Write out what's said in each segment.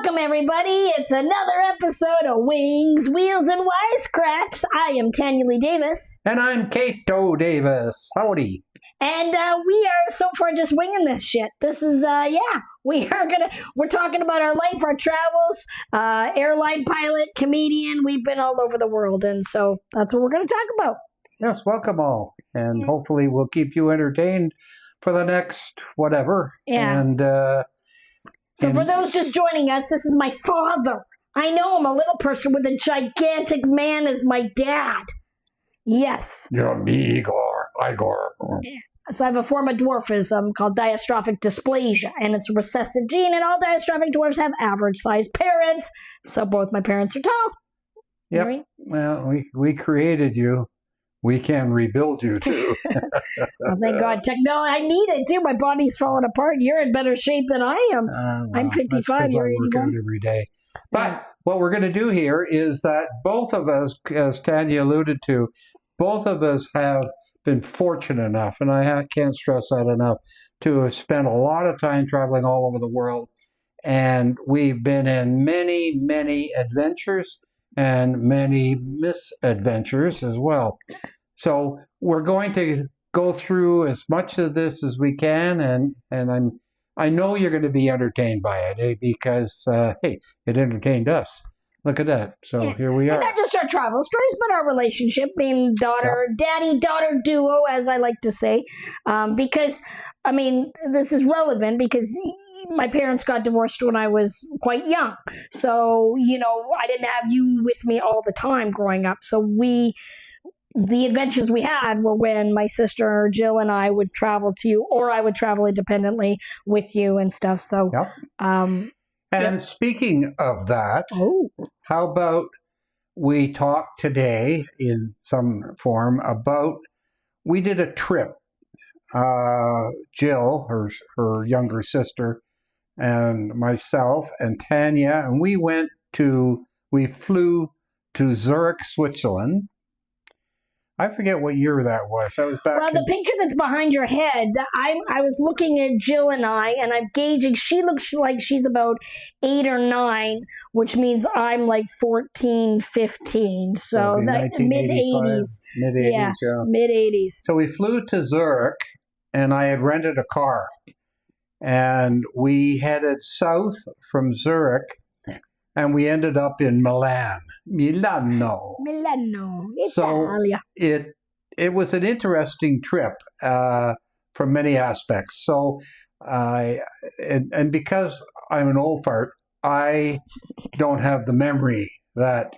Welcome, everybody. It's another episode of Wings, Wheels, and Wisecracks. I am Tanyalee Davis. And I'm Cato Davis. Howdy. And we are so far just winging this shit. This is, we're talking about our life, our travels, airline pilot, comedian. We've been all over the world. And so that's what we're going to talk about. Yes, welcome all. And hopefully we'll keep you entertained for the next whatever. Yeah. And, so for those just joining us, this is my father. I know I'm a little person with a gigantic man as my dad. Yes. You're me, Igor. So I have a form of dwarfism called diastrophic dysplasia, and it's a recessive gene, and all diastrophic dwarfs have average-sized parents, so both my parents are tall. Yep. Right? Well, we created you. We can rebuild you, too. Well, thank God. I need it, too. My body's falling apart. You're in better shape than I am. I'm 55. You're 81. I work out every day. But what we're going to do here is that both of us, as Tanya alluded to, both of us have been fortunate enough, and I can't stress that enough, to have spent a lot of time traveling all over the world. And we've been in many, many adventures and many misadventures as well. So we're going to go through as much of this as we can, and I know you're going to be entertained by it, because hey, it entertained us. Look at that. So here we are. And not just our travel stories, but our relationship, being daddy-daughter duo, as I like to say. Because, I mean, this is relevant because my parents got divorced when I was quite young. So, I didn't have you with me all the time growing up. So the adventures we had were when my sister Jill and I would travel to you, or I would travel independently with you and stuff. So, and speaking of that, how about we talk today in some form about, we did a trip. Jill, her younger sister, and myself and Tanya, and we flew to Zurich, Switzerland. I forget what year that was. I was back. Well, the picture that's behind your head, I was looking at Jill and I'm gauging. She looks like she's about 8 or 9, which means I'm like 14, 15. So that mid-80s. Mid-80s, yeah. Mid-80s. So we flew to Zurich, and I had rented a car. And we headed south from Zurich, and we ended up in Milan. Milano. Italia. So it was an interesting trip from many aspects. So and because I'm an old fart, I don't have the memory that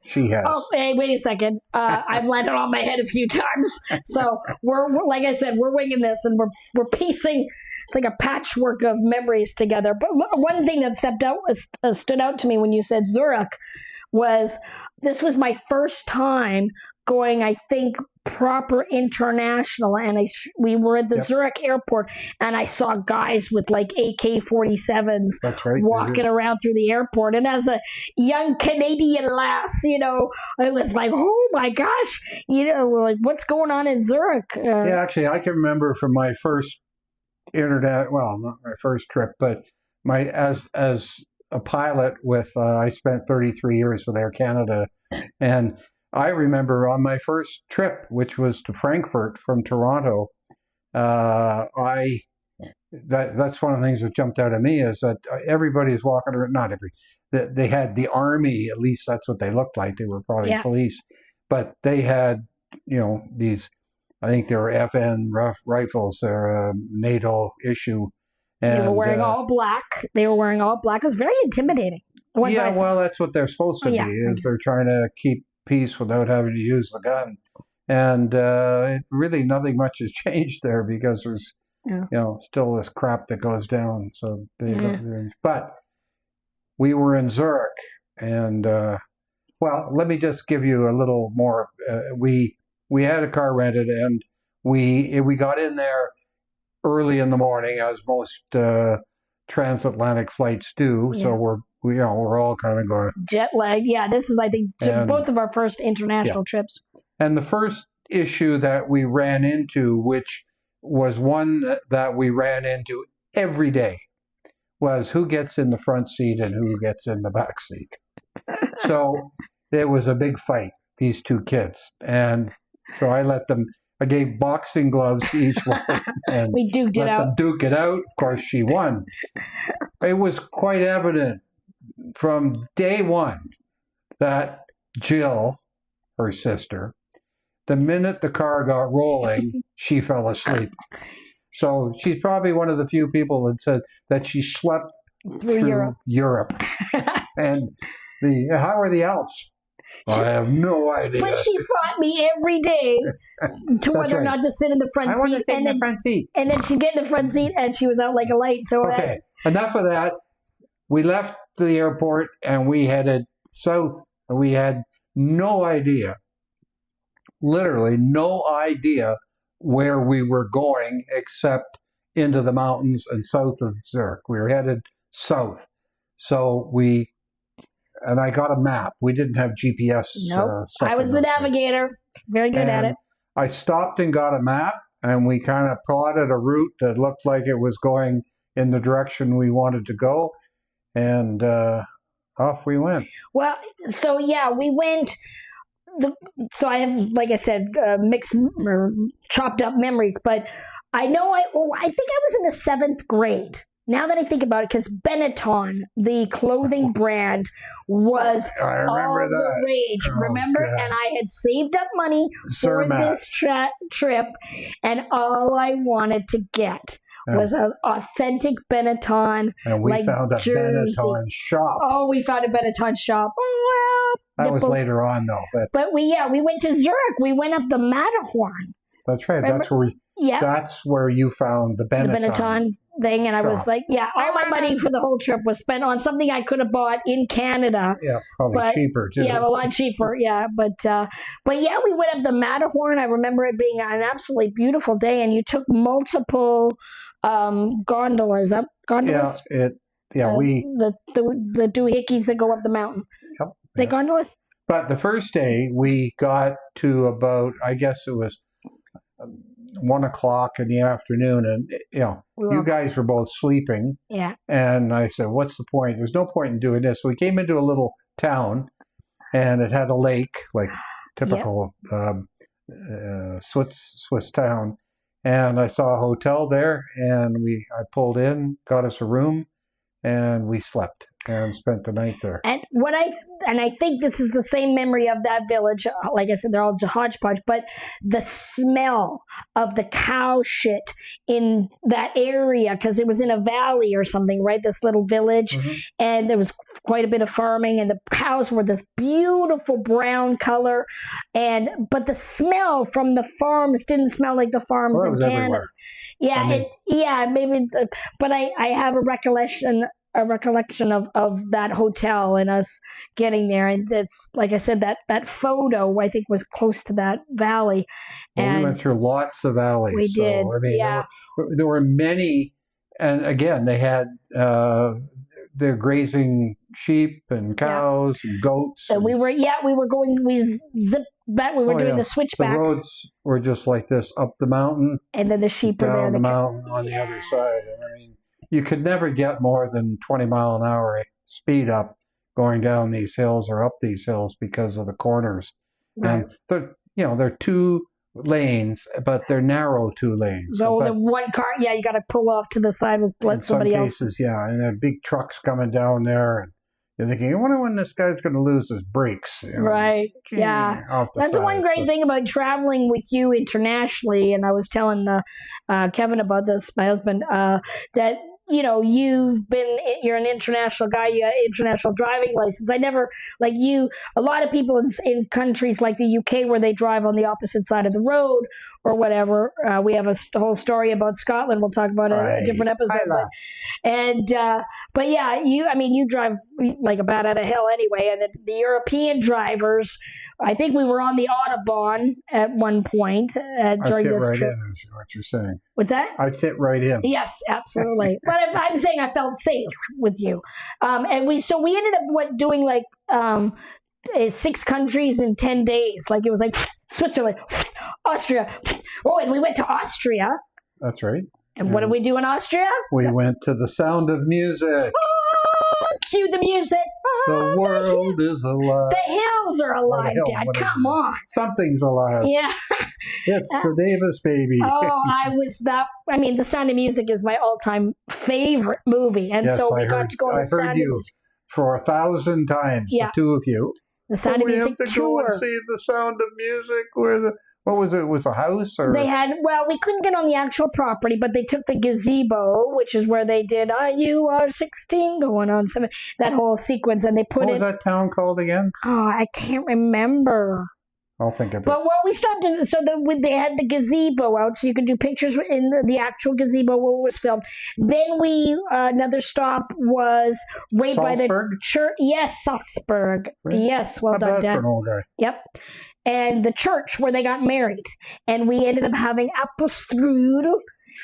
she has. Oh, hey, wait a second. I've landed on my head a few times. So we're like I said, we're winging this, and we're piecing. It's like a patchwork of memories together. But one thing that stood out to me when you said Zurich was this was my first time going, I think, proper international. And we were at the Zurich airport, and I saw guys with like AK-47s walking around through the airport. And as a young Canadian lass, I was like, oh my gosh, like what's going on in Zurich? Actually, I can remember from my first not my first trip, but as a pilot I spent 33 years with Air Canada, and I remember on my first trip, which was to Frankfurt from Toronto, that's one of the things that jumped out at me, is that everybody's walking around, they had the army, at least that's what they looked like, they were probably police, but they had, these, I think they were FN rifles, they're a NATO issue. And they were wearing all black. It was very intimidating. Well, that's what they're supposed to be, is they're trying to keep peace without having to use the gun. And really nothing much has changed there, because there's, still this crap that goes down. So but we were in Zurich, and let me just give you a little more. We had a car rented, and we got in there early in the morning, as most transatlantic flights do. Yeah. So we're all kind of going jet lag. Yeah, this is, I think, both of our first international trips. And the first issue that we ran into, which was one that we ran into every day, was who gets in the front seat and who gets in the back seat. So it was a big fight, these two kids. And so I gave boxing gloves to each one and We duked it let them out. duke it out. Of course, she won. It was quite evident from day one that Jill, her sister, the minute the car got rolling, she fell asleep. So she's probably one of the few people that said that she slept through Europe. And how are the Alps? I have no idea. But she fought me every day to whether or not to sit in the front I want to seat. sit in the front seat. And then she'd get in the front seat and she was out like a light. So Okay, enough of that. We left the airport and we headed south. We had no idea, literally no idea where we were going except into the mountains and south of Zurich. We were headed south. So and I got a map. We didn't have GPS. nope. I was the navigator. Very good at it. I stopped and got a map, and we kind of plotted a route that looked like it was going in the direction we wanted to go, and off we went. Well, so yeah, we went. So I have, like I said, mixed or chopped up memories, but I know I think I was in the 7th grade. Now that I think about it, because Benetton, the clothing brand, was I remember all the rage. Oh, remember? God. And I had saved up money for this trip, and all I wanted to get was an authentic Benetton. And we found a jersey. Benetton shop. Oh, we found a Benetton shop. Oh, well, that was later on, though. But we went to Zurich. We went up the Matterhorn. That's right. Remember? That's where That's where you found the Benetton. The Benetton thing, and I was like, all my money for the whole trip was spent on something I could have bought in Canada. Yeah, probably cheaper too. Yeah, a lot cheaper. Yeah, but yeah, we went up the Matterhorn. I remember it being an absolutely beautiful day, and you took multiple gondolas up. Gondolas. We the doohickeys that go up the mountain. Yep. They gondolas. But the first day we got to about, I guess it was 1 o'clock in the afternoon, and you guys were both sleeping. Yeah. And I said, "What's the point? There's no point in doing this." So we came into a little town, and it had a lake, like typical Swiss town. And I saw a hotel there, and I pulled in, got us a room, and we slept and spent the night there. And I think this is the same memory of that village. Like I said, they're all hodgepodge, but the smell of the cow shit in that area, because it was in a valley or something, right? This little village, and there was quite a bit of farming, and the cows were this beautiful brown color, but the smell from the farms didn't smell like the farms in Canada. Everywhere. Yeah, maybe. But I have a recollection of that hotel and us getting there, and it's like I said, that photo I think was close to that valley. And we went through lots of valleys. We did. There were many, and again they had they're grazing sheep and cows and goats. And we were zipped back. We were doing the switchbacks. The roads were just like this up the mountain, and then the sheep were down there. the mountain on the other side. And you could never get more than 20 mile an hour speed up going down these hills or up these hills because of the corners. Right. And they're 2 lanes, but they're narrow 2 lanes. So the one car, you got to pull off to the side and let somebody else. In some cases, and there are big trucks coming down there, and you're thinking, I wonder when this guy's going to lose his brakes. Right. Yeah. That's the one great thing about traveling with you internationally. And I was telling Kevin about this, my husband, that you're an international guy, you got an international driving license. I never, like you, a lot of people in countries like the UK where they drive on the opposite side of the road or whatever. We have a whole story about Scotland. We'll talk about a different episode. But yeah, you drive like a bat out of hell anyway. And the European drivers, I think we were on the Autobahn at one point during this trip. In, is what you're saying. What's that? I fit right in. Yes, absolutely. But I'm saying I felt safe with you. And we ended up doing like 6 countries in 10 days. Like it was like Switzerland, Austria. Oh, and we went to Austria. That's right. And what did we do in Austria? We went to the Sound of Music. Cue the music. The world is alive. The hills are alive, Dad. Come on. Something's alive. Yeah. It's the Davis baby. The Sound of Music is my all-time favorite movie. And yes, so we got to go on the Sound of Music. For 1,000 times, the two of you. The Sound of Music we have to tour. go and see the Sound of Music. What was it? Was a house? Or we couldn't get on the actual property, but they took the gazebo, which is where they did You Are 16 going on, that whole sequence, and they put What was that town called again? Oh, I can't remember. I'll think of it. But we stopped in, they had the gazebo out, so you could do pictures in the actual gazebo where it was filmed. Then another stop was right by the church. Yes, Salzburg. Right. Yes, well done, Dad. For an old guy. Yep. And the church where they got married. And we ended up having apfelstrudel.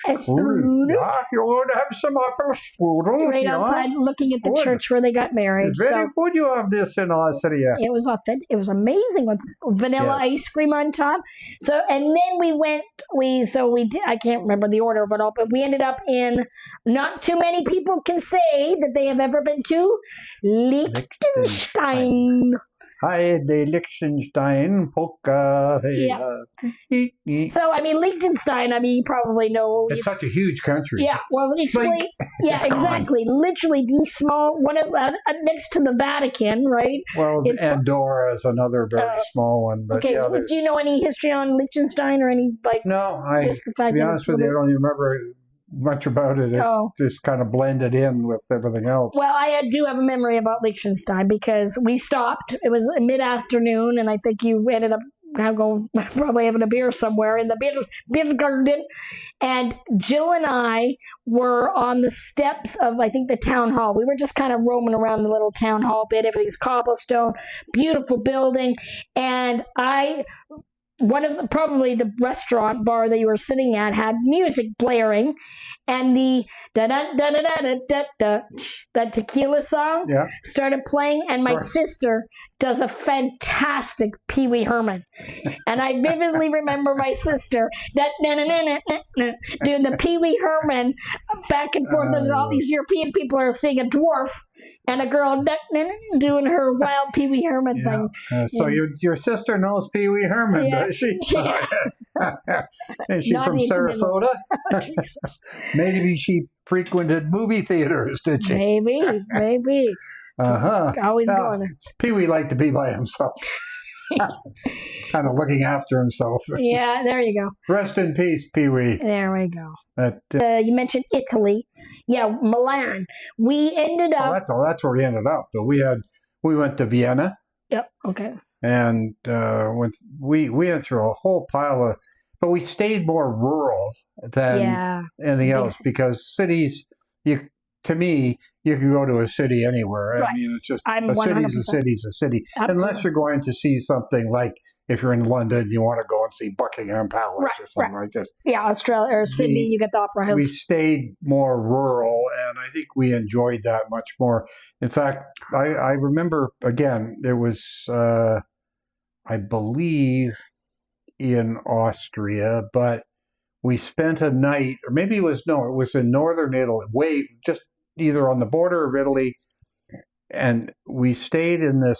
Yeah, you want to have some apfelstrudel. Right outside looking at the church where they got married. It's very good you have this in Austria. It was authentic. It was amazing with vanilla ice cream on top. So, and then we did, I can't remember the order of it all, but we ended up in, not too many people can say that they have ever been to Liechtenstein. Hi, the Liechtenstein polka. So, Liechtenstein, you probably know. It's such a huge country. Yeah, well, explain. Exactly. Literally the small one next to the Vatican, right? Well, Andorra is another very small one. But okay, do you know any history on Liechtenstein or any, No, just the fact to be honest with you, I don't even remember much about it. It just kind of blended in with everything else. Well, I do have a memory about Liechtenstein because we stopped. It was mid-afternoon, and I think you ended up probably having a beer somewhere in the beer garden. And Jill and I were on the steps of, I think, the town hall. We were just kind of roaming around the little town hall bit. Everything's cobblestone, beautiful building. And probably the restaurant bar that you were sitting at had music blaring, and the that tequila song started playing, and my sister does a fantastic Pee Wee Herman, and I vividly remember my sister doing the Pee Wee Herman back and forth, and all these European people are seeing a dwarf and a girl doing her wild Pee Wee Herman thing. So your sister knows Pee Wee Herman, does she? Yeah. Is she from Sarasota? Maybe she frequented movie theaters, did she? Maybe. Always going there. Pee Wee liked to be by himself. Kind of looking after himself. Yeah, there you go. Rest in peace, Pee Wee. There we go. You mentioned Italy. Yeah, Milan. We ended up. That's where we ended up. But we went to Vienna. Yep. Okay. And we went through a whole pile of, but we stayed more rural than anything else, because cities, to me, you can go to a city anywhere. Right. It's just a city's a city. Absolutely. Unless you're going to see something like, if you're in London, you want to go and see Buckingham Palace or something like this. Yeah, Australia or Sydney, you get the Opera House. We stayed more rural, and I think we enjoyed that much more. In fact, I remember, again, there was, I believe, in Austria, but we spent a night, or maybe it was in northern Italy, just either on the border of Italy, and we stayed in this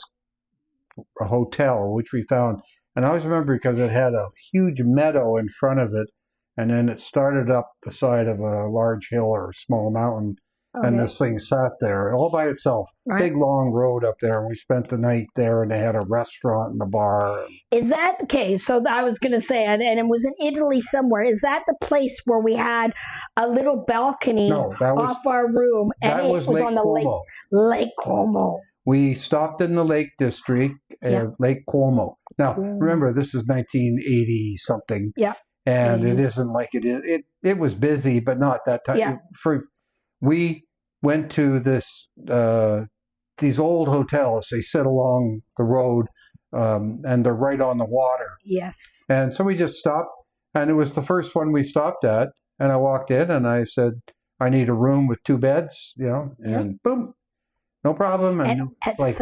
hotel, which we found, and I always remember because it had a huge meadow in front of it, and then it started up the side of a large hill or small mountain, and this thing sat there all by itself. Right. Big long road up there, and we spent the night there, and they had a restaurant and a bar. Is that the case? So I was going to say, and it was in Italy somewhere. Is that the place where we had a little balcony off our room, and it was on the Como. Lake Como? We stopped in the Lake District, Lake Como. Now, remember, this is 1980 something. Yeah. And it isn't like it is. It was busy, but not that time. Yeah. We went to these old hotels. They sit along the road, and they're right on the water. Yes. And so we just stopped, and it was the first one we stopped at. And I walked in, and I said, "I need a room with 2 beds," and boom, no problem. And it's like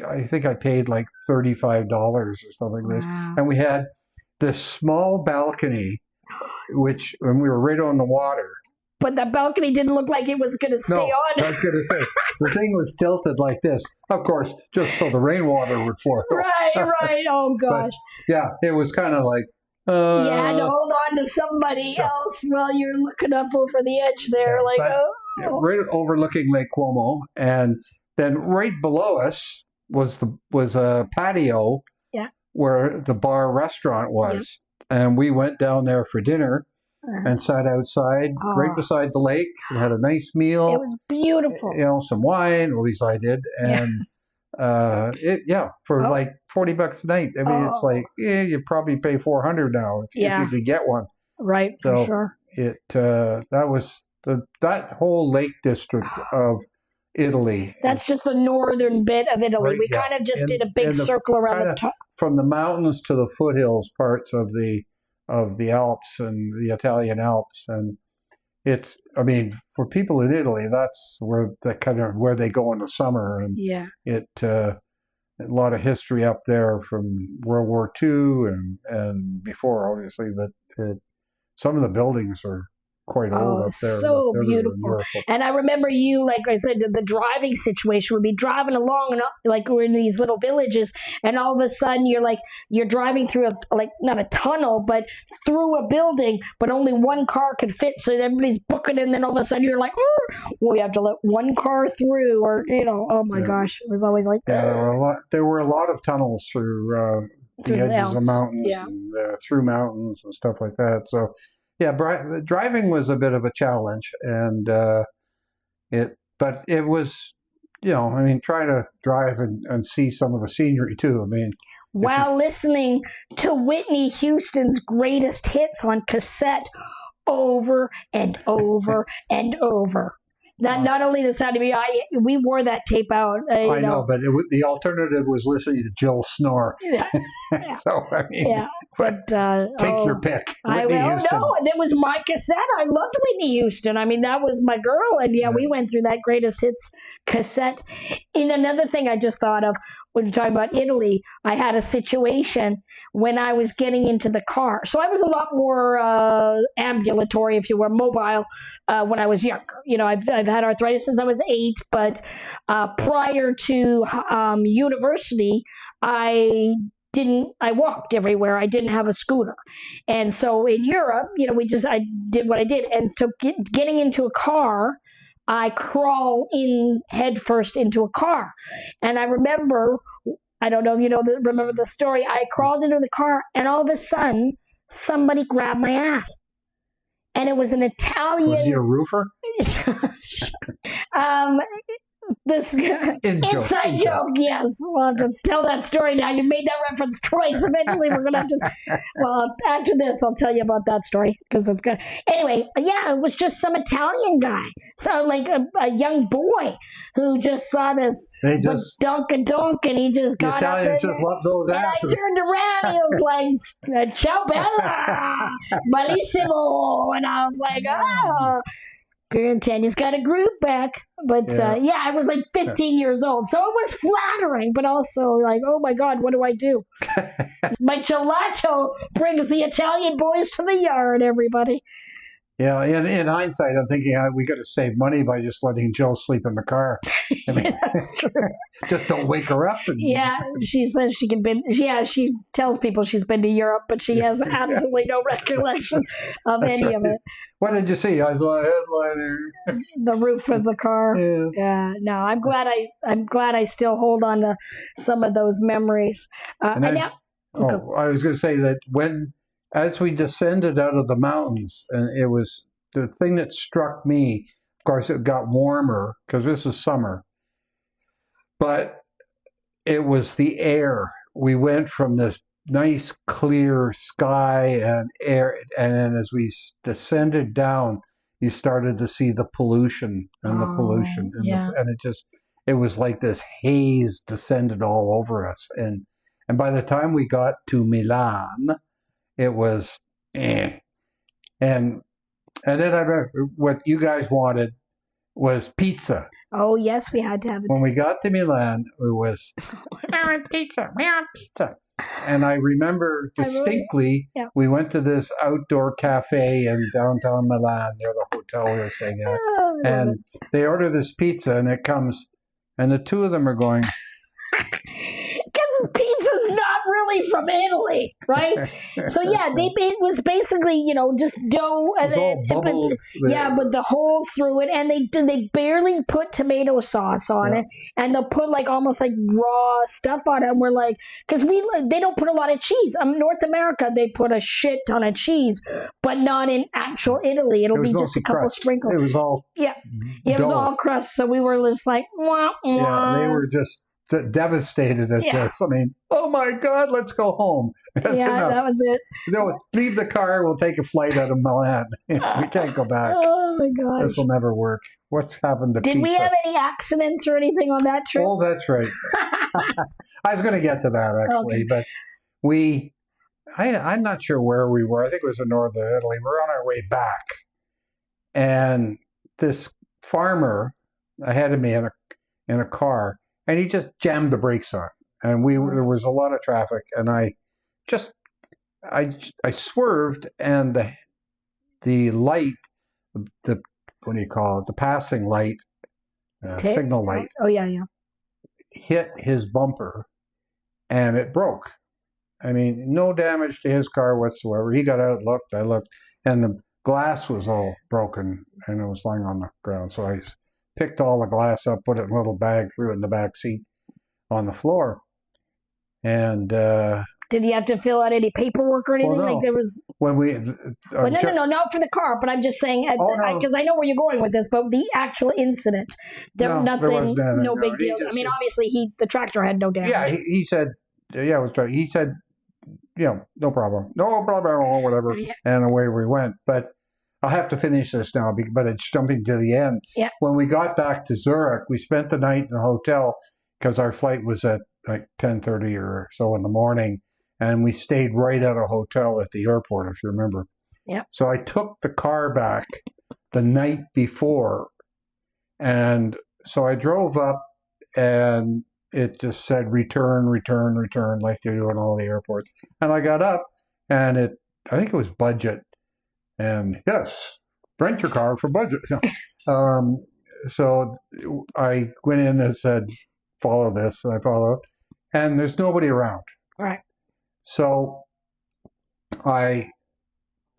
I think I paid like $35 or something like this, and we had this small balcony when we were right on the water. But the balcony didn't look like it was going to stay on. I was going to say, the thing was tilted like this, of course, just so the rainwater would flow. Right. Oh, gosh. But, yeah, it was kind of like... you had to hold on to somebody else while you're looking up over the edge there. Right overlooking Lake Como. And then right below us was a patio where the bar restaurant was. Yeah. And we went down there for dinner. And sat outside, right beside the lake. We had a nice meal. It was beautiful. Some wine. At least I did. And for like $40 a night. I mean, it's like you probably pay $400 now if you could get one. Right, for sure. That was that whole lake district of Italy. That's just the northern bit of Italy. Right, we kind of just did a big circle around the top. From the mountains to the foothills parts of the Alps and the Italian Alps, and for people in Italy, that's where they go in the summer, and a lot of history up there from World War II and before, obviously, but some of the buildings are quite old up there. So beautiful. And I remember you, like I said, the driving situation would be driving along and like we're in these little villages, and all of a sudden you're driving through not a tunnel, but through a building, but only one car could fit, so everybody's booking, and then all of a sudden you're like, we have to let one car through, or oh my gosh, it was always like there were a lot of tunnels through the edges of mountains and through mountains and stuff like that. So driving was a bit of a challenge, and but it was, trying to drive and see some of the scenery too. While listening to Whitney Houston's greatest hits on cassette over and over and over. Not only the sound of me, we wore that tape out. I know, but the alternative was listening to Jill snore. Yeah. So, take your pick. Whitney Houston. No, and it was my cassette. I loved Whitney Houston. That was my girl. And we went through that greatest hits cassette. And another thing I just thought of when you're talking about Italy, I had a situation when I was getting into the car. So I was a lot more ambulatory, if you were, mobile when I was younger. I've had arthritis since I was 8, but prior to university, I walked everywhere. I didn't have a scooter. And so in Europe, I did what I did. And so getting into a car, I crawl in head first into a car. And I remember, I don't know if remember the story, I crawled into the car, and all of a sudden, somebody grabbed my ass. And it was an Italian... Was he a roofer? This inside joke, yes. We'll have to tell that story now. You made that reference twice. Eventually, we're going to have to... Well, after this, I'll tell you about that story, because it's good. Anyway, it was just some Italian guy. So, like a young boy who just saw this dunk, and he just got up. Italians just love those asses. And I turned around, and he was like, ciao bella, bellissimo. And I was like, oh... Tanya's got a groove back. But I was like 15 years old. So it was flattering, but also like, oh my God, what do I do? My gelato brings the Italian boys to the yard, everybody. Yeah, in hindsight, I'm thinking we got to save money by just letting Jill sleep in the car. That's true. Just don't wake her up. She says she can been. She tells people she's been to Europe, but she has absolutely no recollection of any of it. What did you see? I saw a headliner. The roof of the car. Yeah. No, I'm glad I still hold on to some of those memories. I was going to say that as we descended out of the mountains, and it was the thing that struck me, of course, it got warmer because this is summer, but it was the air. We went from this nice clear sky and air, and then as we descended down, you started to see the pollution and it was like this haze descended all over us. And by the time we got to Milan, it was, And then I remember what you guys wanted was pizza. Oh, yes, we had to have it. When we got to Milan, it was, we want pizza. And I remember distinctly, we went to this outdoor cafe in downtown Milan near the hotel we were staying at. And they order this pizza and it comes, and the two of them are going, because pizza's not really from Italy, right? So yeah, it was basically just dough and with the holes through it, and they barely put tomato sauce on it, and they'll put like almost like raw stuff on it. And we're like, because they don't put a lot of cheese. North America they put a shit ton of cheese, but not in actual Italy. It'll be just a couple sprinkles. It was all it was all crust. So we were just like, wah, wah. Yeah, they were just devastated at this. I mean, oh my God, let's go home. That's enough. That was it. Leave the car. We'll take a flight out of Milan. We can't go back. Oh my God, this will never work. What's happened to pizza? Did we have any accidents or anything on that trip? Oh, that's right. I was going to get to that actually, but I'm not sure where we were. I think it was in northern Italy. We're on our way back, and this farmer ahead of me in a car. And he just jammed the brakes on, and there was a lot of traffic, and I swerved, and the light, what do you call it? The passing light, signal light. Oh yeah. Hit his bumper, and it broke. I mean, no damage to his car whatsoever. He got out, looked, I looked, and the glass was all broken, and it was lying on the ground. So I picked all the glass up, put it in a little bag, threw it in the back seat on the floor. And did you have to fill out any paperwork or anything? Well, no. Like there was when we no, not for the car, but I'm just saying because I know where you're going with this, but the actual incident, nothing, no big deal. I mean, obviously the tractor had no damage. Yeah, he said, it was right. He said, no problem, or whatever, and away we went. But I'll have to finish this now, but it's jumping to the end. Yeah. When we got back to Zurich, we spent the night in the hotel because our flight was at like 10:30 or so in the morning, and we stayed right at a hotel at the airport, if you remember. Yeah. So I took the car back the night before, and so I drove up, and it just said return, like they do in all the airports. And I got up, and I think it was budget. And yes, rent your car for budget. So I went in and said, follow this. And I followed. And there's nobody around. Right. So I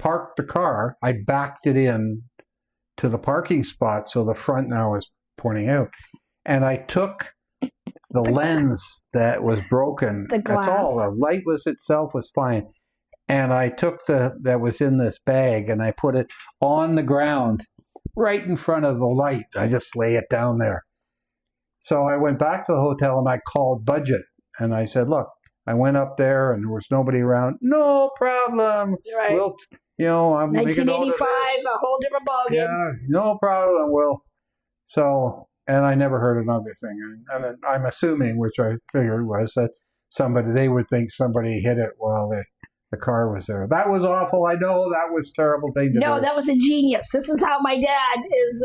parked the car. I backed it in to the parking spot. So the front now is pointing out. And I took the lens that was broken. The glass. That's all. The light itself was fine. And I took that was in this bag and I put it on the ground right in front of the light. I just lay it down there. So I went back to the hotel and I called budget. And I said, look, I went up there and there was nobody around. No problem. Right. We'll, I'm 1985, a whole different ballgame. Yeah, no problem. So, and I never heard another thing. And I'm assuming, which I figured was that they would think somebody hit it while the car was there. That was awful. I know that was a terrible thing to do. No, that was a genius. This is how my dad is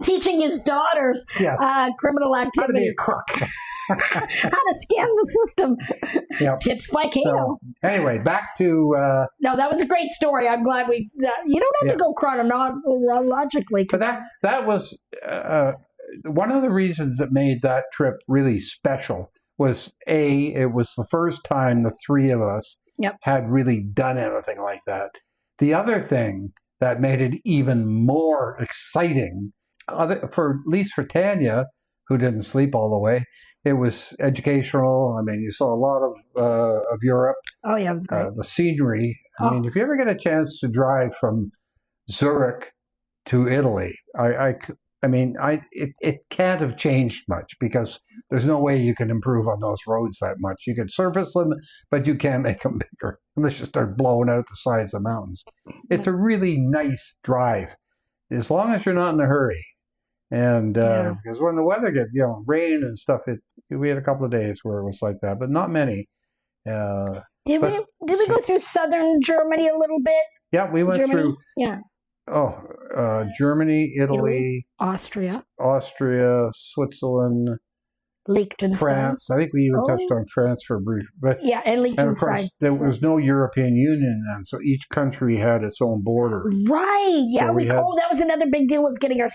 teaching his daughters criminal activity. How to be a crook. How to scam the system. Yep. Tips by Kato. So, anyway, back to... no, that was a great story. I'm glad you don't have to go chronologically. But that was... one of the reasons that made that trip really special was, it was the first time the three of us had really done anything like that. The other thing that made it even more exciting, at least for Tanya, who didn't sleep all the way, it was educational. I mean, you saw a lot of Europe. Oh, yeah, it was great. The scenery. I mean, if you ever get a chance to drive from Zurich to Italy, it can't have changed much because there's no way you can improve on those roads that much. You can surface them, but you can't make them bigger unless you start blowing out the sides of mountains. It's a really nice drive, as long as you're not in a hurry. And because when the weather gets, rain and stuff, we had a couple of days where it was like that, but not many. Did we go through southern Germany a little bit? Yeah, we went through. Yeah. Germany, Italy, Austria, Switzerland, Liechtenstein. France. I think we even touched on France for a brief. But Yeah, and and of Liechtenstein. course, there was no European Union then, so each country had its own border. Right. Yeah, So we had, that was another big deal, was getting our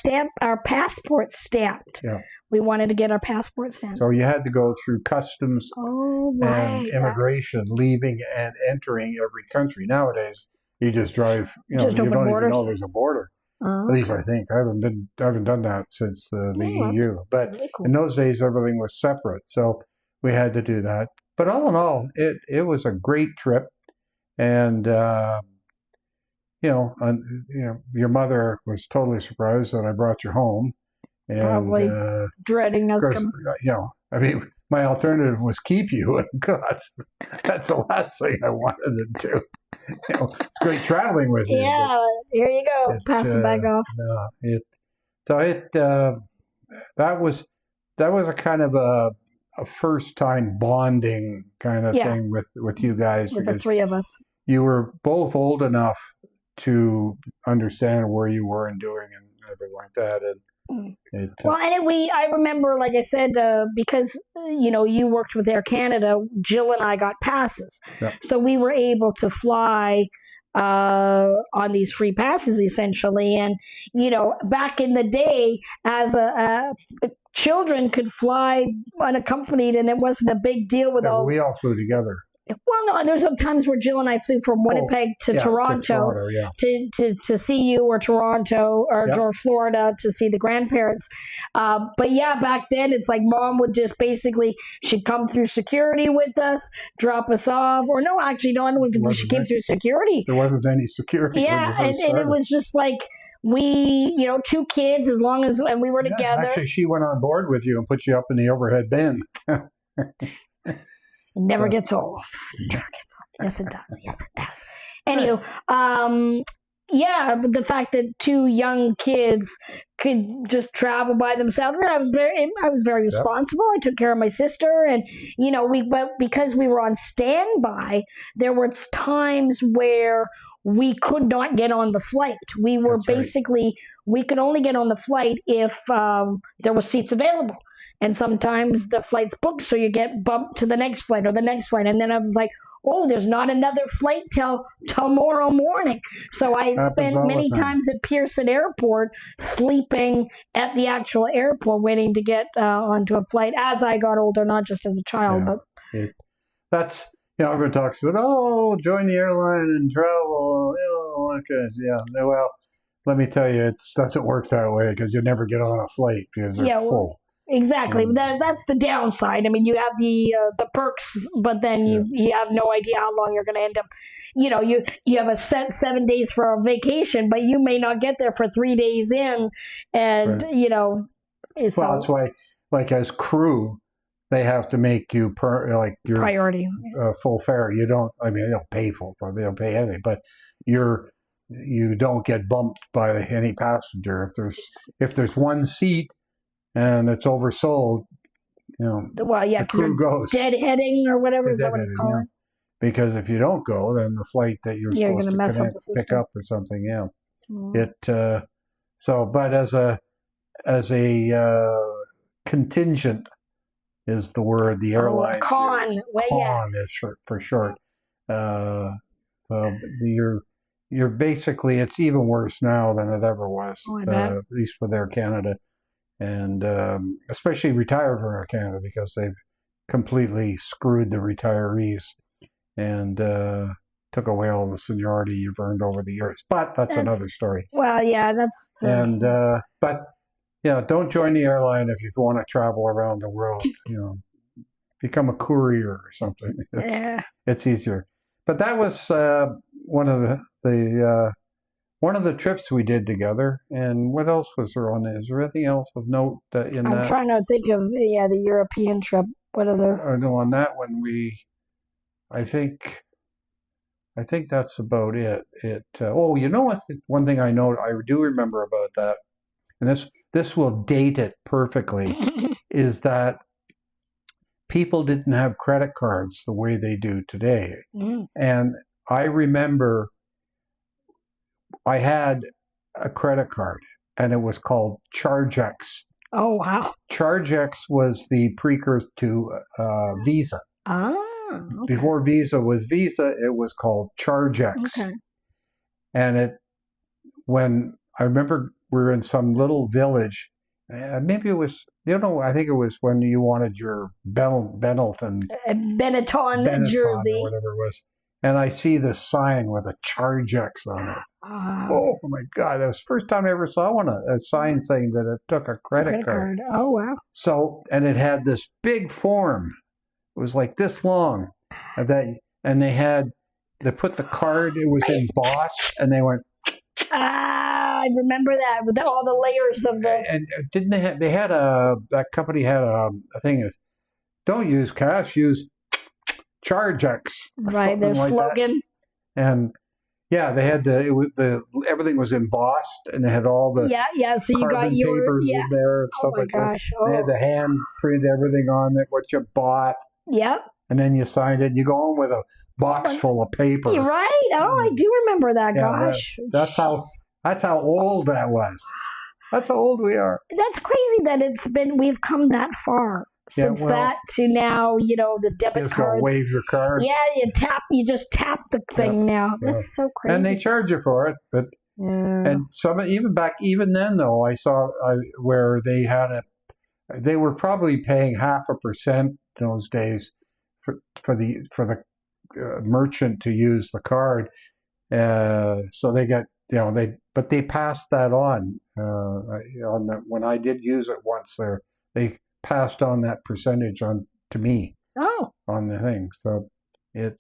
passports stamped. Yeah. We wanted to get our passport stamped. So you had to go through customs right. and immigration, leaving and entering every country. Nowadays, you just drive. You Just don't open even borders. know there's a border. At least I think I haven't done that since the EU. But really cool. in those days, everything was separate, so we had to do that. But all in all, it was a great trip, and your mother was totally surprised that I brought you home, and Probably dreading us coming. I mean, my alternative was keep you, and God, that's the last thing I wanted to do. It's great traveling with you. Yeah, here you go. Pass it back off. That was a kind of a first time bonding kind of thing with you guys. With the three of us. You were both old enough to understand where you were and doing and everything like that. I remember, like I said, because you worked with Air Canada, Jill and I got passes, so we were able to fly on these free passes essentially. And back in the day, as children could fly unaccompanied, and it wasn't a big deal with all. We all flew together. Well, no, there's some times where Jill and I flew from Winnipeg to Toronto to see you, or Toronto or Florida to see the grandparents. But yeah, back then it's like Mom would just basically, she'd come through security with us, drop us off, or no, actually, no, I don't think she came through security. There wasn't any security. Yeah, and it was just like we, two kids, and we were together. Actually, she went on board with you and put you up in the overhead bin. It never gets old. Never gets old. Yes, it does. Yes, it does. Anywho, but the fact that two young kids could just travel by themselves, and I was very responsible. I took care of my sister, and but because we were on standby, there were times where we could not get on the flight. We were we could only get on the flight if there were seats available. And sometimes the flight's booked, so you get bumped to the next flight or the next flight. And then I was like, oh, there's not another flight till tomorrow morning. So I spent many times at Pearson Airport sleeping at the actual airport, waiting to get onto a flight as I got older, not just as a child. That's, everyone talks about, join the airline and travel. Well, let me tell you, it doesn't work that way, because you never get on a flight because they're full. Exactly. That's the downside. I mean, you have the perks, but then you have no idea how long you're going to end up. You have a set 7 days for a vacation, but you may not get there for 3 days in, and that's why, like, as crew, they have to make you your priority full fare. You don't. I mean, they don't pay full fare. They don't pay anything, but you don't get bumped by any passenger if there's one seat and it's oversold, the crew goes. Deadheading or whatever, is that what it's called? Yeah. Because if you don't go, then the flight that you're supposed to pick up or something, but as a contingent is the word the airline con is for short. You're basically, it's even worse now than it ever was, at least with Air Canada. And especially retired from Air Canada, because they've completely screwed the retirees and took away all the seniority you've earned over the years. But that's another story. Well, yeah, that's... don't join the airline if you want to travel around the world. Become a courier or something. It's easier. But that was one of the trips we did together. And what else was there on it? Is there anything else of note in that? I'm trying to think of the European trip. What other? No, on that one I think that's about it. What? One thing I do remember about that, and this will date it perfectly, is that people didn't have credit cards the way they do today. And I remember I had a credit card, and it was called ChargeX. Oh, wow. ChargeX was the precursor to Visa. Ah, okay. Before Visa was Visa, it was called ChargeX. Okay. And when I remember we were in some little village, maybe it was, I think it was when you wanted your Benetton Jersey. or whatever it was. And I see this sign with a ChargeX on it. Oh my God, that was the first time I ever saw a sign saying that it took a credit card. Oh, wow. So, and it had this big form. It was like this long. And they put the card, it was embossed, and they went. I remember that with all the layers of the. And didn't that company had a thing is, don't use cash, use ChargeX. Right, their slogan. And yeah, they had everything was embossed, and they had all the so you got your papers in there and stuff like this. They had the hand print everything on it, what you bought. Yep. And then you signed it. You go home with a box full of paper. You're right. Oh, I do remember that. Yeah, gosh, that's how old that was. That's how old we are. That's crazy that we've come that far since that to now. The debit cards. Wave your card. Yeah, you just tap the thing now. That's so crazy. And they charge you for it, but and even then though, I saw where they were probably paying 0.5% in those days for the merchant to use the card. So they got but they passed that on. When I did use it once, they passed on that percentage on to me. Oh. On the thing. So and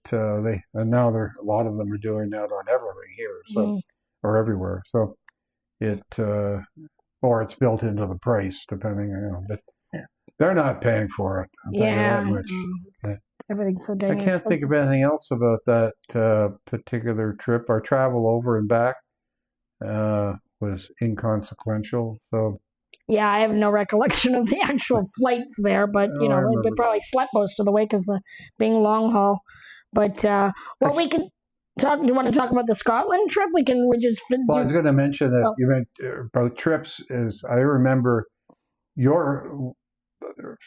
now a lot of them are doing that on everything here, so or everywhere. So or it's built into the price depending but they're not paying for it. I'll tell you that much. Everything's so dang I can't think of anything else about that particular trip. Our travel over and back was inconsequential. So yeah, I have no recollection of the actual flights there, but they probably slept most of the way because being long haul. But we can talk. Do you want to talk about the Scotland trip? I was going to mention that you meant about trips. I remember your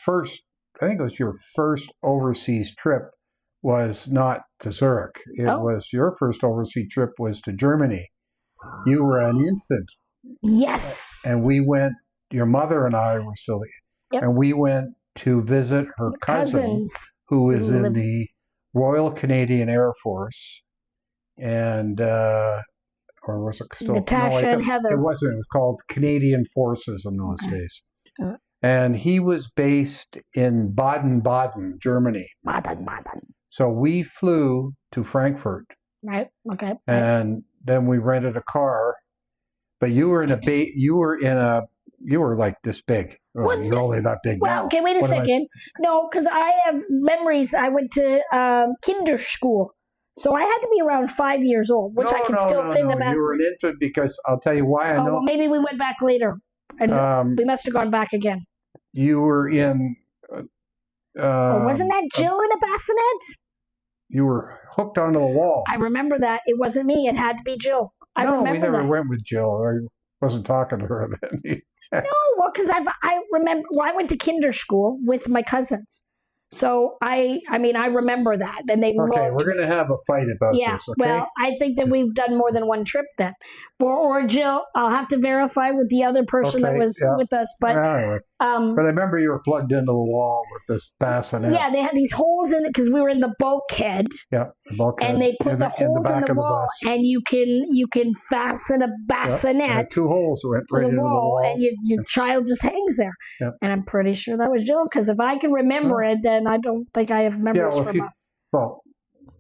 first. I think it was your first overseas trip was not to Zurich. It was your first overseas trip was to Germany. You were an infant. Yes. And we went, your mother and I were still there. And we went to visit her cousin, who is in the Royal Canadian Air Force. And, or was it still? Natasha and Heather. It wasn't. It was called Canadian Forces in those days. And he was based in Baden-Baden, Germany. Baden-Baden. So we flew to Frankfurt. Right. Okay. And then we rented a car. But you were like this big. Well, you're only that big now. Well, okay, wait a second. No, because I have memories. I went to Kinderschool. So I had to be around 5 years old, which I can still think of as. You were an infant because I'll tell you why I know. Well, maybe we went back later. And we must have gone back again. You were in. Wasn't that Jill in a bassinet? You were hooked onto the wall. I remember that. It wasn't me. It had to be Jill. I remember we never went with Jill. I wasn't talking to her then. No, well, because I remember. Well, I went to Kinderschool with my cousins. So I remember that, and they loved. We're going to have a fight about this. Okay? Well, I think that we've done more than one trip then, or Jill. I'll have to verify with the other person that was with us. But but I remember you were plugged into the wall with this bassinet. Yeah, they had these holes in it because we were in the bulkhead. Yeah, the bulkhead. And they put the holes in the wall, and you can fasten a bassinet. 2 holes went right into the wall, and your child just hangs there. Yeah. And I'm pretty sure that was Jill, because if I can remember it, then I don't think I have memories from it.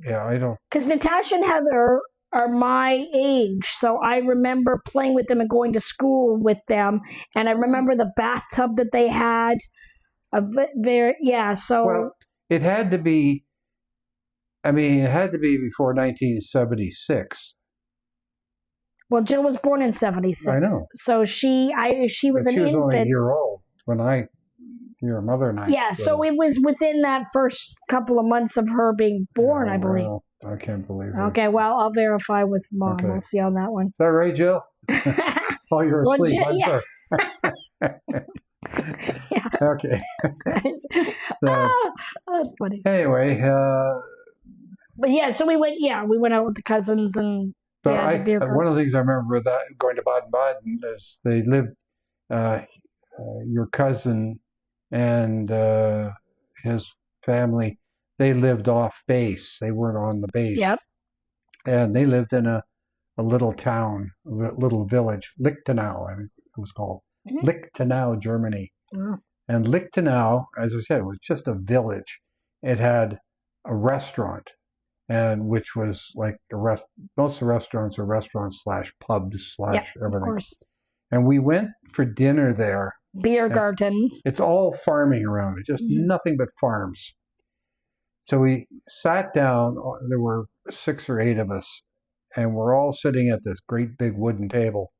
I don't. Because Natasha and Heather are my age, so I remember playing with them and going to school with them, and I remember the bathtub that they had. So it had to be. I mean, it had to be before 1976. Well, Jill was born in 76. I know. So she was an infant. She was only a year old when your mother and I. Yeah, so it was within that first couple of months of her being born, I believe. Well, I can't believe it. Okay, well, I'll verify with Mom. Okay. We'll see on that one. Is that right, Jill? Oh, you're asleep. I'm sorry. Yeah. Okay. So, That's funny. anyway, But yeah, so we went out with the cousins and but yeah, the beer garden. one of the things I remember that going to Baden-Baden is they lived, your cousin and his family, they lived off base. They weren't on the base. Yep. And they lived in a little town, a little village, Liechtenau, I think it was called. Mm-hmm. Liechtenau, Germany. Oh. And Liechtenau, as I said, was just a village. It had a restaurant, and which was like most of the restaurants are restaurants / pubs / Yep, everything. of course. And we went for dinner there. Beer gardens. It's all farming around it, just nothing but farms. So we sat down, there were 6 or 8 of us, and we're all sitting at this great big wooden table.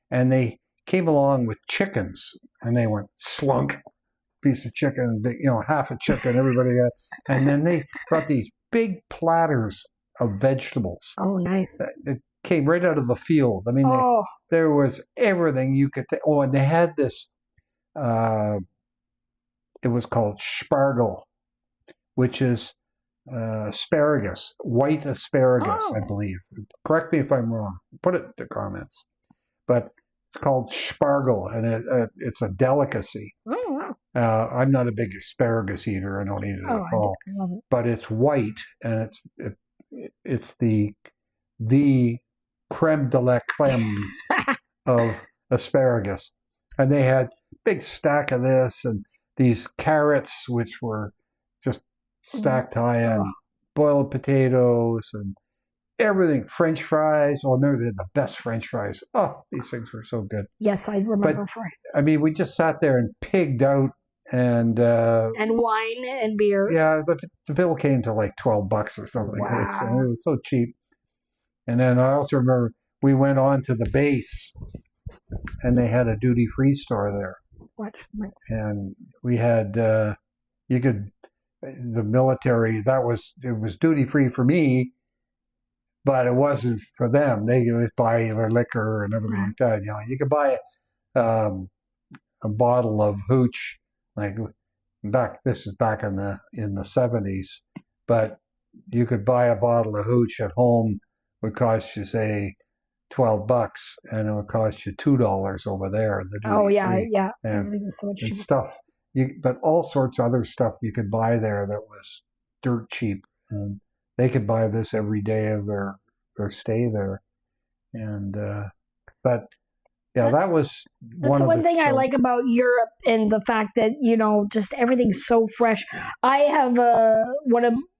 And they came along with chickens, and they went slunk, piece of chicken, half a chicken, everybody got. And then they brought these big platters of vegetables. Oh, nice. It came right out of the field. I mean, there was everything you could think. Oh, and they had this, it was called Spargel, which is asparagus, white asparagus, I believe. Correct me if I'm wrong. Put it in the comments. But it's called Spargel, and it's a delicacy. Oh, wow. I'm not a big asparagus eater. I don't eat it at all. I love it. But it's white, and it's the creme de la creme of asparagus. And they had a big stack of this, and these carrots, which were just stacked high, and boiled potatoes, and everything. French fries. Oh, no, they had the best French fries. Oh, these things were so good. Yes, I remember. I mean, we just sat there and pigged out, and wine and beer. Yeah, but the bill came to like $12 or something. Wow. It was so cheap. And then I also remember we went on to the base, and they had a duty-free store there. What? And we had the military. It was duty-free for me, but it wasn't for them. They would buy their liquor and everything like that. You could buy a bottle of hooch, this is back in the 70s, but you could buy a bottle of hooch at home, would cost you say $12, and it would cost you $2 over there. Yeah. And stuff. But all sorts of other stuff you could buy there that was dirt cheap, and they could buy this every day of their stay there. And but yeah, that was one thing I like about Europe, and the fact that just everything's so fresh. I have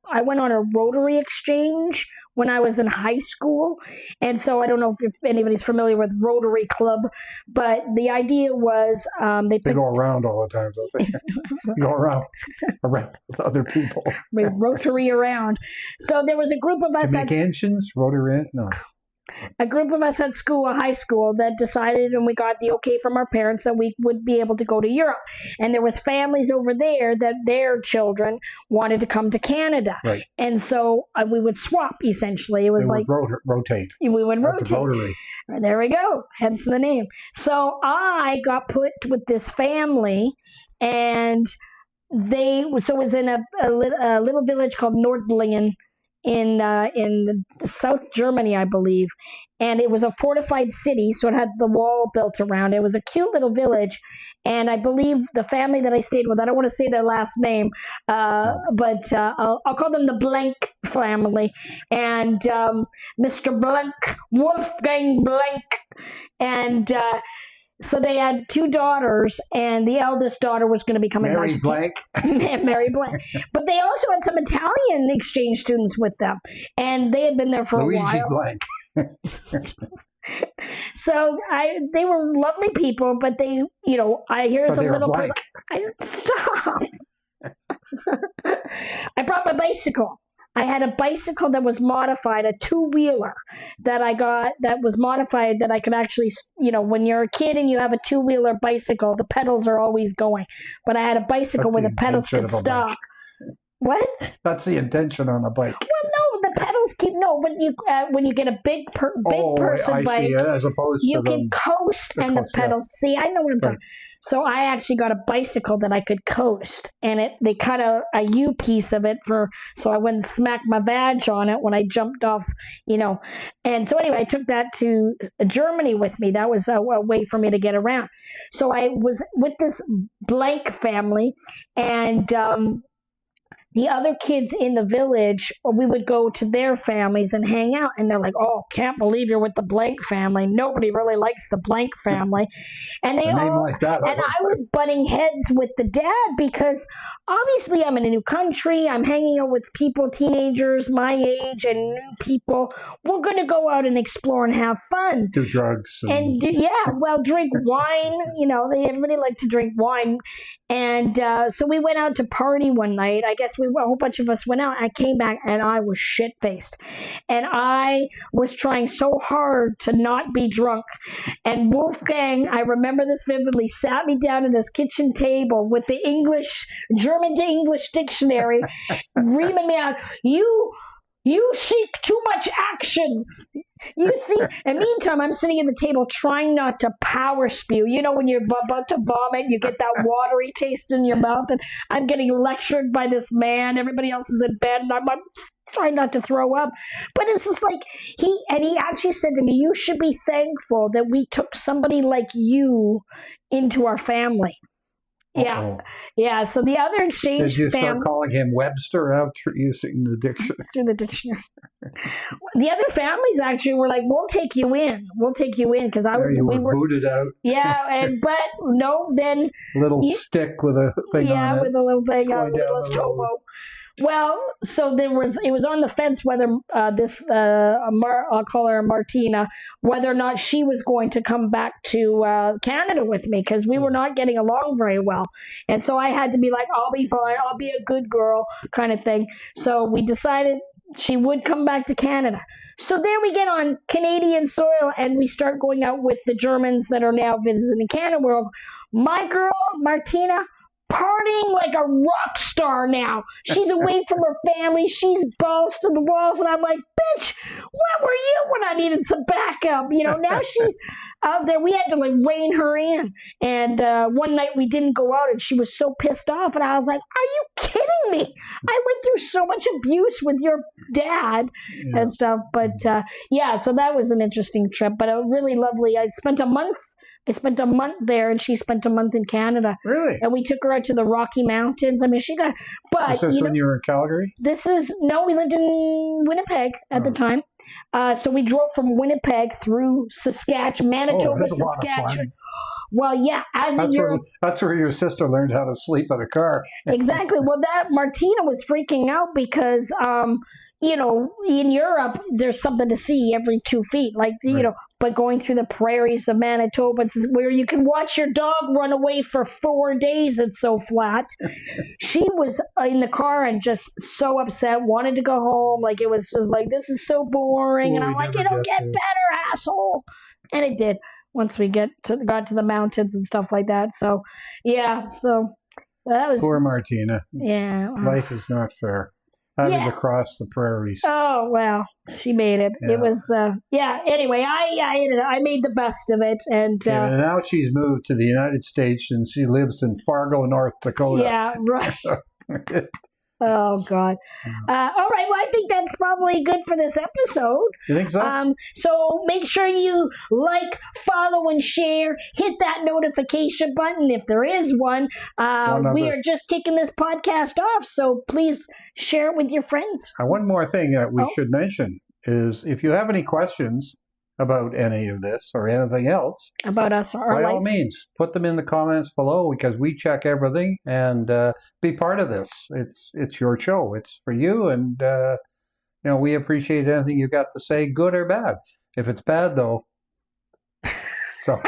I went on a Rotary Exchange when I was in high school, and so I don't know if anybody's familiar with Rotary Club, but the idea was they go around all the time, don't they? Go around with other people. We Rotary around. So there was a group of us. Jamaicaans, Rotary? No. A group of us at high school, that decided, and we got the okay from our parents, that we would be able to go to Europe. And there was families over there that their children wanted to come to Canada. Right. And so we would swap, essentially. It was rotate. We would rotate. Rotary. There we go. Hence the name. So I got put with this family, and it was in a little village called Nordlingen, in South Germany, I believe, and it was a fortified city, so it had the wall built around it. It was a cute little village, and I believe the family that I stayed with, I don't want to say their last name, but I'll call them the Blank family, and Mr. Blank, Wolfgang Blank, and so they had 2 daughters, and the eldest daughter was going to be coming Mary back. Blank. Mary Blank. But they also had some Italian exchange students with them, and they had been there for Luigi a while. Blank. So they were lovely people, but here's a little blank. Stop. I brought my bicycle. I had a bicycle that was modified, a 2-wheeler that I got that was modified, that I could actually, when you're a kid and you have a 2-wheeler bicycle, the pedals are always going. But I had a bicycle where the pedals could stop. What? That's the intention on a bike. Well, no, the pedals keep, when you get a big person bike, as opposed you to can coast, and the pedals. See, I know what I'm talking. So I actually got a bicycle that I could coast, and they cut a U piece of it so I wouldn't smack my vag on it when I jumped off, And so anyway, I took that to Germany with me. That was a way for me to get around. So I was with this blank family, and the other kids in the village, we would go to their families and hang out. And they're like, oh, can't believe you're with the blank family. Nobody really likes the blank family. And they all, like that, and I was butting heads with the dad because obviously I'm in a new country. I'm hanging out with people, teenagers my age and new people. We're going to go out and explore and have fun. Do drugs. And drink wine. Everybody liked to drink wine. And so we went out to party one night. I guess a whole bunch of us went out. I came back and I was shit-faced. And I was trying so hard to not be drunk. And Wolfgang, I remember this vividly, sat me down at his kitchen table with the German to English dictionary, reaming me out. You seek too much action. You see, and meantime, I'm sitting at the table trying not to power spew. When you're about to vomit, you get that watery taste in your mouth, and I'm getting lectured by this man. Everybody else is in bed, and I'm trying not to throw up. But it's just like, he actually said to me, you should be thankful that we took somebody like you into our family. Uh-oh. Yeah. So the other exchange Did you start calling him Webster after using the dictionary? Through the dictionary. The other families actually were like, "We'll take you in. Because we were booted out. Yeah, but no, then little stick with a thing on it. Yeah, with a little thing on it. Well, so it was on the fence whether I'll call her Martina, whether or not she was going to come back to Canada with me, because we were not getting along very well. And so I had to be like, I'll be fine, I'll be a good girl kind of thing. So we decided she would come back to Canada. So there we get on Canadian soil, and we start going out with the Germans that are now visiting Canada. My girl, Martina, partying like a rock star now. She's away from her family. She's balls to the walls. And I'm like, bitch, where were you when I needed some backup? Now she's out there. We had to rein her in. And one night we didn't go out, and she was so pissed off. And I was like, are you kidding me? I went through so much abuse with your dad and stuff. But so that was an interesting trip, but a really lovely. I spent a month there, and she spent a month in Canada. Really? And we took her out to the Rocky Mountains. I mean, she got... But, was this when you were in Calgary? We lived in Winnipeg at the time. So we drove from Winnipeg through Manitoba, Saskatchewan. Well, yeah, that's where your sister learned how to sleep in a car. Exactly. Well, Martina was freaking out because... in Europe, there's something to see every 2 feet, but going through the prairies of Manitoba, where you can watch your dog run away for 4 days, it's so flat. She was in the car and just so upset, wanted to go home. It was just this is so boring. And I'm like, it'll get better, asshole. And it did once we got to the mountains and stuff like that. So, yeah, that was... Poor Martina. Yeah. Life is not fair. Having to cross the prairies. Oh, well, she made it. Yeah. It was, anyway, I made the best of it. And now she's moved to the United States, and she lives in Fargo, North Dakota. Yeah, right. Oh, God. All right. Well, I think that's probably good for this episode. You think so? So make sure you follow, and share. Hit that notification button if there is one. We are just kicking this podcast off, so please share it with your friends. One more thing that we should mention is if you have any questions about any of this or anything else about us or our by life, all means, put them in the comments below, because we check everything, and be part of this. It's your show. It's for you, and we appreciate anything you got to say, good or bad. If it's bad, though, so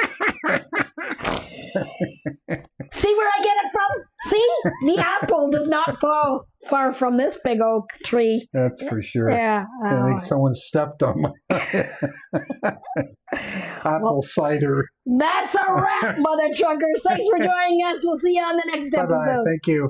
see where I get it from? See, the apple does not fall far from this big oak tree. That's for sure. Yeah. I think someone stepped on my apple cider. That's a wrap, mother truckers. Thanks for joining us. We'll see you on the next episode. Bye-bye. Thank you.